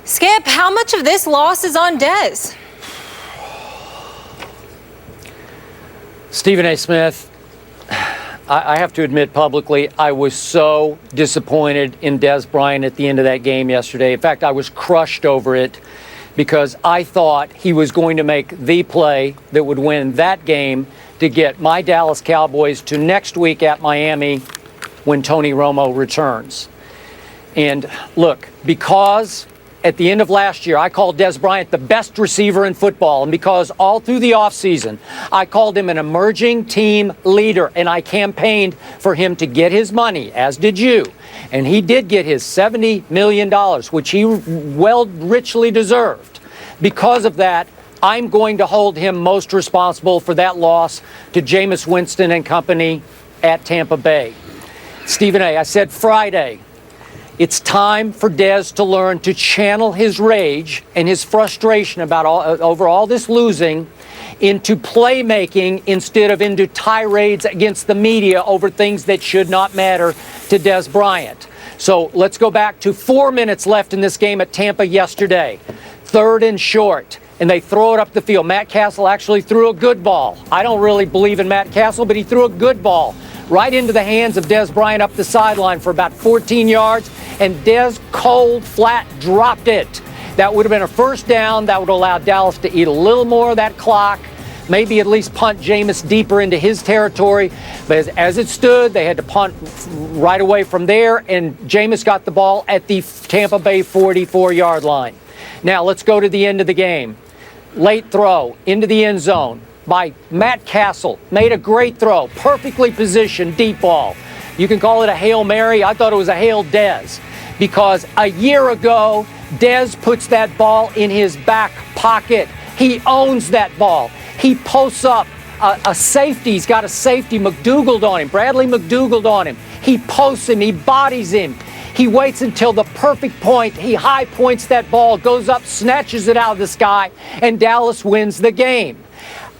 Skip, how much of this loss is on Dez? Stephen A. Smith, I have to admit publicly, I was so disappointed in Dez Bryant at the end of that game yesterday. In fact, I was crushed over it because I thought he was going to make the play that would win that game to get my Dallas Cowboys to next week at Miami when Tony Romo returns. And look, because at the end of last year, I called Dez Bryant the best receiver in football. And because all through the offseason, I called him an emerging team leader. And I campaigned for him to get his money, as did you. And he did get his $70 million, which he richly deserved. Because of that, I'm going to hold him most responsible for that loss to Jameis Winston and company at Tampa Bay. Stephen A., I said Friday, it's time for Dez to learn to channel his rage and his frustration about over all this losing into playmaking instead of into tirades against the media over things that should not matter to Dez Bryant. So let's go back to 4 minutes left in this game at Tampa yesterday. 3rd and short, and they throw it up the field. Matt Castle actually threw a good ball. I don't really believe in Matt Castle, but he threw a good ball right into the hands of Dez Bryant up the sideline for about 14 yards, and Dez cold flat dropped it. That would have been a first down. That would allow Dallas to eat a little more of that clock, maybe at least punt Jameis deeper into his territory. But as it stood, they had to punt right away from there, and Jameis got the ball at the Tampa Bay 44-yard line. Now let's go to the end of the game. Late throw into the end zone by Matt Castle. Made a great throw, perfectly positioned deep ball. You can call it a Hail Mary. I thought it was a Hail Dez because a year ago, Dez puts that ball in his back pocket. He owns that ball. He posts up a safety. He's got a safety, McDougal on him, Bradley McDougal on him. He posts him. He bodies him. He waits until the perfect point. He high points that ball, goes up, snatches it out of the sky, and Dallas wins the game.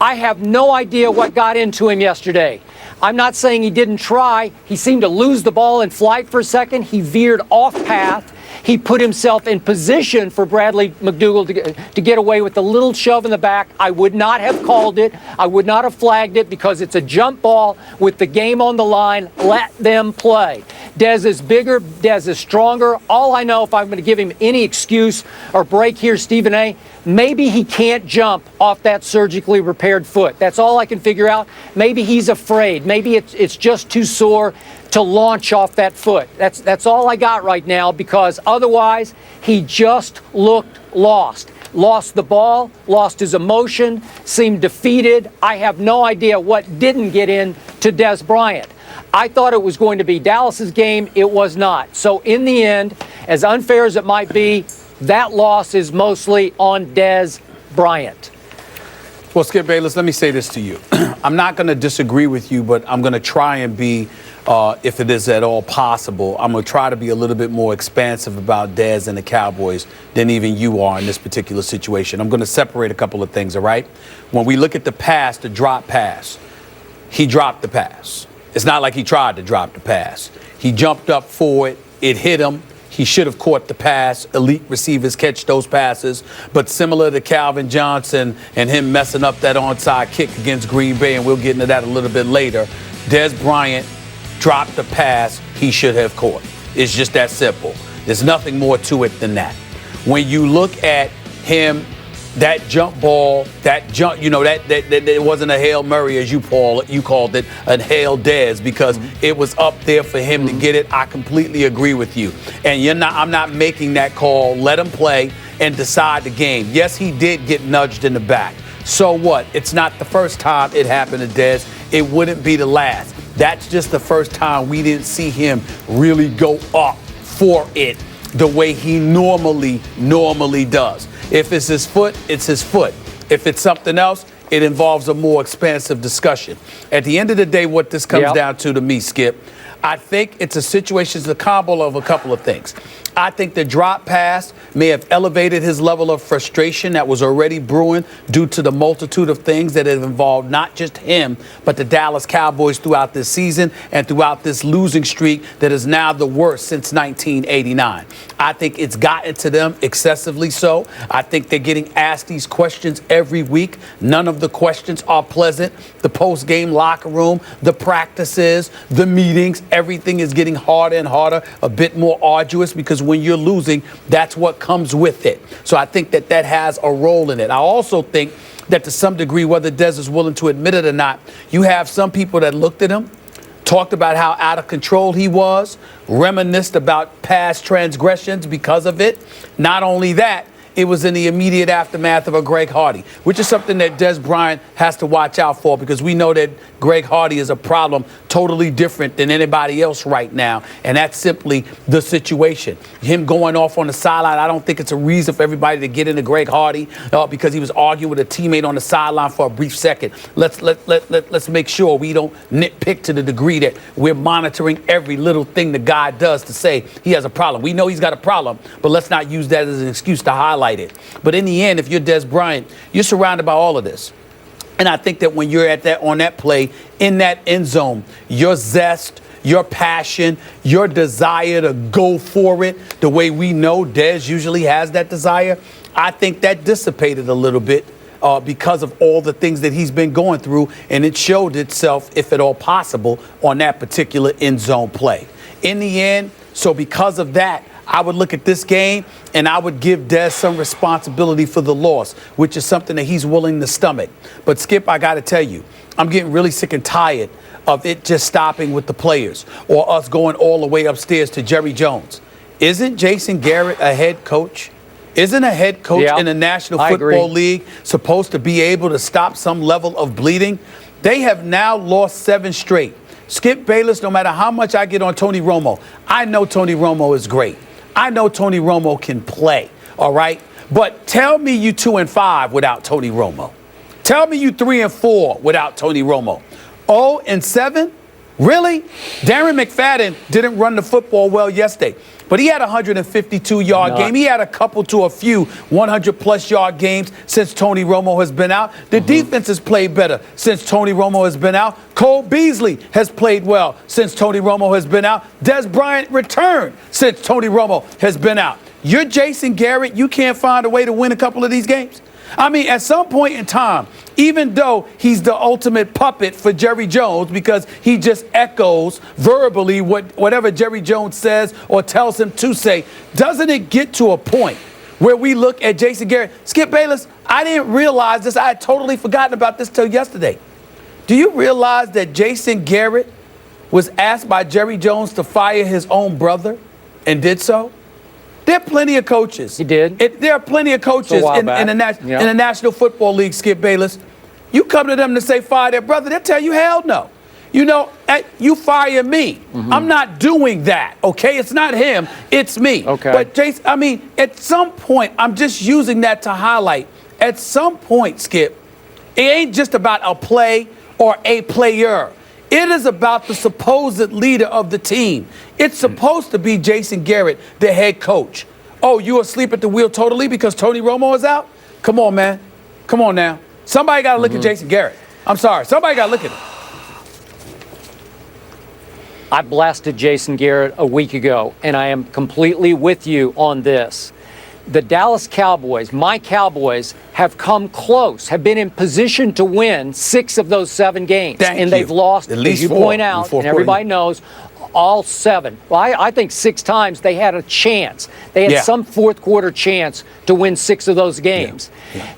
I have no idea what got into him yesterday. I'm not saying he didn't try. He seemed to lose the ball in flight for a second. He veered off path. He put himself in position for Bradley McDougal to get away with a little shove in the back. I would not have called it. I would not have flagged it because it's a jump ball with the game on the line. Let them play. Dez is bigger. Dez is stronger. All I know, if I'm going to give him any excuse or break here, Stephen A., maybe he can't jump off that surgically repaired foot. That's all I can figure out. Maybe he's afraid. Maybe it's just too sore to launch off that foot. That's all I got right now because otherwise he just looked lost. Lost the ball, lost his emotion, seemed defeated. I have no idea what didn't get in to Dez Bryant. I thought it was going to be Dallas's game. It was not. So in the end, as unfair as it might be, that loss is mostly on Dez Bryant. Well, Skip Bayless, let me say this to you. I'm not going to disagree with you, but I'm going to try and be, if it is at all possible, I'm going to try to be a little bit more expansive about Dez and the Cowboys than even you are in this particular situation. I'm going to separate a couple of things, all right? When we look at the pass, the drop pass, he dropped the pass. It's not like he tried to drop the pass. He jumped up for it. It hit him. He should have caught the pass. Elite receivers catch those passes. But similar to Calvin Johnson and him messing up that onside kick against Green Bay, and we'll get into that a little bit later, Dez Bryant dropped the pass he should have caught. It's just that simple. There's nothing more to it than that. When you look at him, that jump ball, that jump, that it wasn't a Hail Murray, as you called it, a Hail Dez, because it was up there for him to get it. I completely agree with you. And I'm not making that call. Let him play and decide the game. Yes, he did get nudged in the back. So what? It's not the first time it happened to Dez. It wouldn't be the last. That's just the first time we didn't see him really go up for it the way he normally does. If it's his foot, it's his foot. If it's something else, it involves a more expansive discussion. At the end of the day, what this comes down to me, Skip, I think it's a situation, it's a combo of a couple of things. I think the drop pass may have elevated his level of frustration that was already brewing due to the multitude of things that have involved not just him, but the Dallas Cowboys throughout this season and throughout this losing streak that is now the worst since 1989. I think it's gotten to them excessively so. I think they're getting asked these questions every week. None of the questions are pleasant. The post-game locker room, the practices, the meetings, everything is getting harder and harder, a bit more arduous, because when you're losing, that's what comes with it. So I think that that has a role in it. I also think that to some degree, whether Dez is willing to admit it or not, you have some people that looked at him, talked about how out of control he was, reminisced about past transgressions because of it. Not only that, it was in the immediate aftermath of a Greg Hardy, which is something that Dez Bryant has to watch out for, because we know that Greg Hardy is a problem totally different than anybody else right now, and that's simply the situation. Him going off on the sideline, I don't think it's a reason for everybody to get into Greg Hardy because he was arguing with a teammate on the sideline for a brief second. Let's make sure we don't nitpick to the degree that we're monitoring every little thing the guy does to say he has a problem. We know he's got a problem, but let's not use that as an excuse to highlight it. But in the end, if you're Dez Bryant, you're surrounded by all of this. And I think that when you're at that on that play in that end zone, your zest, your passion, your desire to go for it, the way we know Dez usually has that desire, I think that dissipated a little bit because of all the things that he's been going through, and it showed itself, if at all possible, on that particular end zone play. In the end, so because of that, I would look at this game and I would give Dez some responsibility for the loss, which is something that he's willing to stomach. But Skip, I got to tell you, I'm getting really sick and tired of it just stopping with the players or us going all the way upstairs to Jerry Jones. Isn't Jason Garrett a head coach? Isn't a head coach in the National Football League supposed to be able to stop some level of bleeding? They have now lost 7 straight. Skip Bayless, no matter how much I get on Tony Romo, I know Tony Romo is great. I know Tony Romo can play, all right? But tell me you 2-5 without Tony Romo. Tell me you 3-4 without Tony Romo. 0-7? Really? Darren McFadden didn't run the football well yesterday, but he had a 152-yard game. He had a couple to a few 100-plus yard games since Tony Romo has been out. The defense has played better since Tony Romo has been out. Cole Beasley has played well since Tony Romo has been out. Dez Bryant returned since Tony Romo has been out. You're Jason Garrett. You can't find a way to win a couple of these games? I mean, at some point in time, even though he's the ultimate puppet for Jerry Jones because he just echoes verbally whatever Jerry Jones says or tells him to say, doesn't it get to a point where we look at Jason Garrett? Skip Bayless, I didn't realize this. I had totally forgotten about this till yesterday. Do you realize that Jason Garrett was asked by Jerry Jones to fire his own brother and did so? There are plenty of coaches. He did. There are plenty of coaches in the National Football League, Skip Bayless. You come to them to say fire their brother, they'll tell you hell no. You know, you fire me. I'm not doing that, okay? It's not him, it's me. Okay. But, Jason, I mean, at some point, I'm just using that to highlight. At some point, Skip, it ain't just about a play or a player. It is about the supposed leader of the team. It's supposed to be Jason Garrett, the head coach. Oh, you asleep at the wheel totally because Tony Romo is out? Come on, man. Come on now. Somebody got to look at Jason Garrett. I'm sorry. Somebody got to look at him. I blasted Jason Garrett a week ago, and I am completely with you on this. The Dallas Cowboys, my Cowboys, have come close, have been in position to win 6 of those 7 games. And they've lost, as you point out, and everybody knows, all 7. Well, I think 6 times they had a chance. They had some fourth quarter chance to win 6 of those games.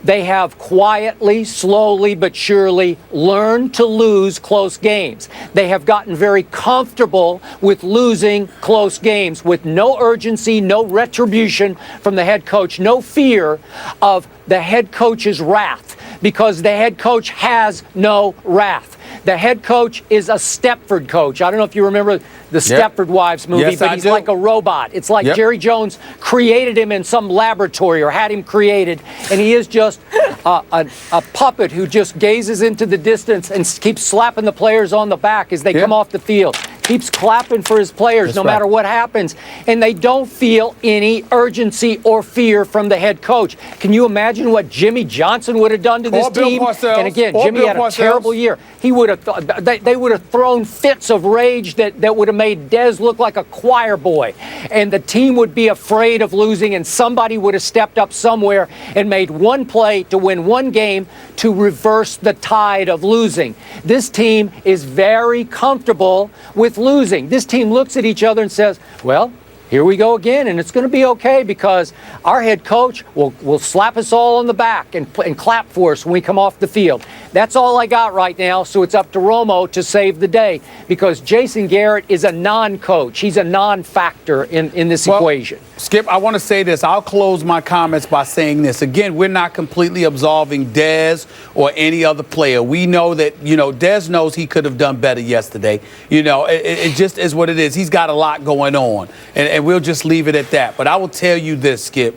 They have quietly, slowly, but surely learned to lose close games. They have gotten very comfortable with losing close games with no urgency, no retribution from the head coach, no fear of the head coach's wrath, because the head coach has no wrath. The head coach is a Stepford coach. I don't know if you remember the Stepford Wives movie, but he's like a robot. It's like Jerry Jones created him in some laboratory or had him created, and he is just a puppet who just gazes into the distance and keeps slapping the players on the back as they come off the field. keeps clapping for his players no matter what happens, and they don't feel any urgency or fear from the head coach. Can you imagine what Jimmy Johnson would have done to this team? And again, Jimmy had a terrible year. He would have they would have thrown fits of rage that would have made Dez look like a choir boy, and the team would be afraid of losing, and somebody would have stepped up somewhere and made one play to win one game to reverse the tide of losing. This team is very comfortable with losing. This team looks at each other and says, well, here we go again, and it's going to be okay because our head coach will slap us all on the back and clap for us when we come off the field. That's all I got right now, so it's up to Romo to save the day because Jason Garrett is a non-coach. He's a non-factor in this equation. Skip, I want to say this. I'll close my comments by saying this. Again, we're not completely absolving Dez or any other player. We know that, Dez knows he could have done better yesterday. It just is what it is. He's got a lot going on, and we'll just leave it at that. But I will tell you this, Skip.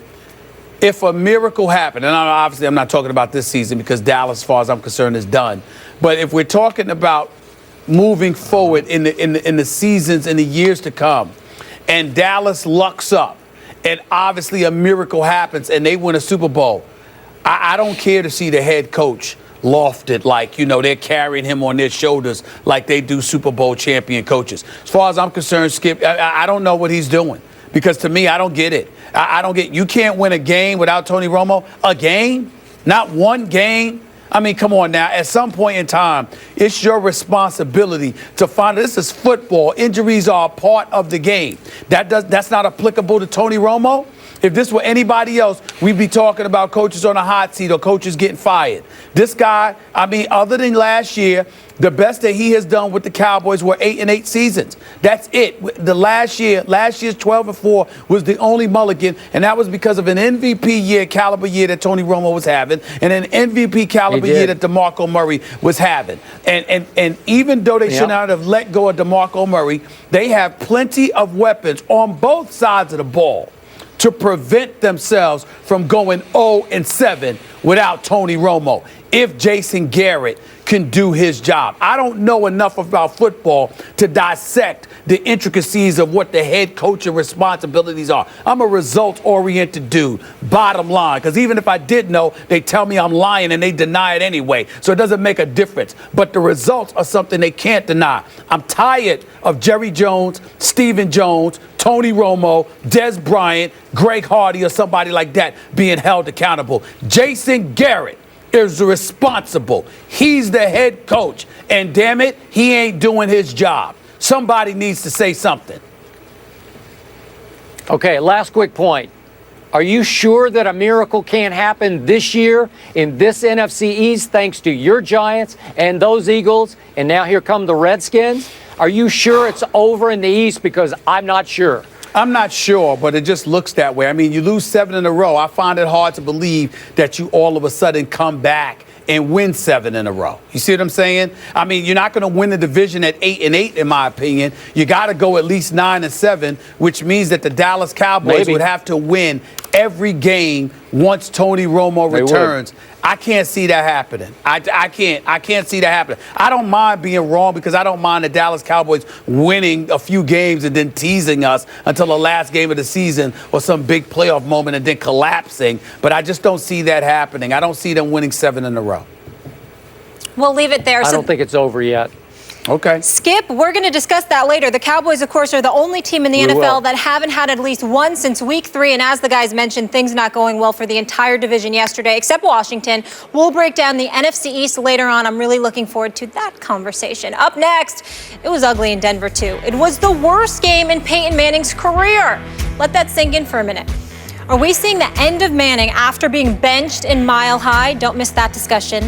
If a miracle happened, and obviously I'm not talking about this season because Dallas, as far as I'm concerned, is done. But if we're talking about moving forward in the seasons and the years to come, and Dallas lucks up, and obviously a miracle happens and they win a Super Bowl, I don't care to see the head coach lofted like, they're carrying him on their shoulders like they do Super Bowl champion coaches. As far as I'm concerned, Skip, I don't know what he's doing because to me, I don't get it. I don't get you can't win a game without Tony Romo. A game? Not one game? I mean, come on now. At some point in time, it's your responsibility to find this is football. Injuries are a part of the game. That's not applicable to Tony Romo. If this were anybody else, we'd be talking about coaches on a hot seat or coaches getting fired. This guy, other than last year, the best that he has done with the Cowboys were 8-8 seasons. That's it. The last year's 12-4 was the only mulligan, and that was because of an MVP caliber year that Tony Romo was having, and an MVP caliber year that DeMarco Murray was having. And even though they should not have let go of DeMarco Murray, they have plenty of weapons on both sides of the ball to prevent themselves from going 0-7 without Tony Romo. If Jason Garrett can do his job. I don't know enough about football to dissect the intricacies of what the head coaching responsibilities are. I'm a results-oriented dude, bottom line, because even if I did know, they tell me I'm lying and they deny it anyway, so it doesn't make a difference. But the results are something they can't deny. I'm tired of Jerry Jones, Stephen Jones, Tony Romo, Des Bryant, Greg Hardy, or somebody like that being held accountable. Jason Garrett is responsible. He's the head coach. And damn it, he ain't doing his job. Somebody needs to say something. Okay, last quick point. Are you sure that a miracle can't happen this year in this NFC East thanks to your Giants and those Eagles? And now here come the Redskins. Are you sure it's over in the East? Because I'm not sure. I'm not sure, but it just looks that way. I mean, you lose 7 in a row. I find it hard to believe that you all of a sudden come back and win 7 in a row. You see what I'm saying? I mean, you're not going to win the division at 8-8, in my opinion. You got to go at least 9-7, which means that the Dallas Cowboys would have to win every game once Tony Romo returns. I can't see that happening. I can't see that happening. I don't mind being wrong because I don't mind the Dallas Cowboys winning a few games and then teasing us until the last game of the season or some big playoff moment and then collapsing. But I just don't see that happening. I don't see them winning 7 in a row. We'll leave it there. I don't think it's over yet. Okay. Skip, we're going to discuss that later. The Cowboys, of course, are the only team in the NFL that haven't had at least one since week 3. And as the guys mentioned, things not going well for the entire division yesterday, except Washington. We'll break down the NFC East later on. I'm really looking forward to that conversation. Up next, it was ugly in Denver, too. It was the worst game in Peyton Manning's career. Let that sink in for a minute. Are we seeing the end of Manning after being benched in Mile High? Don't miss that discussion.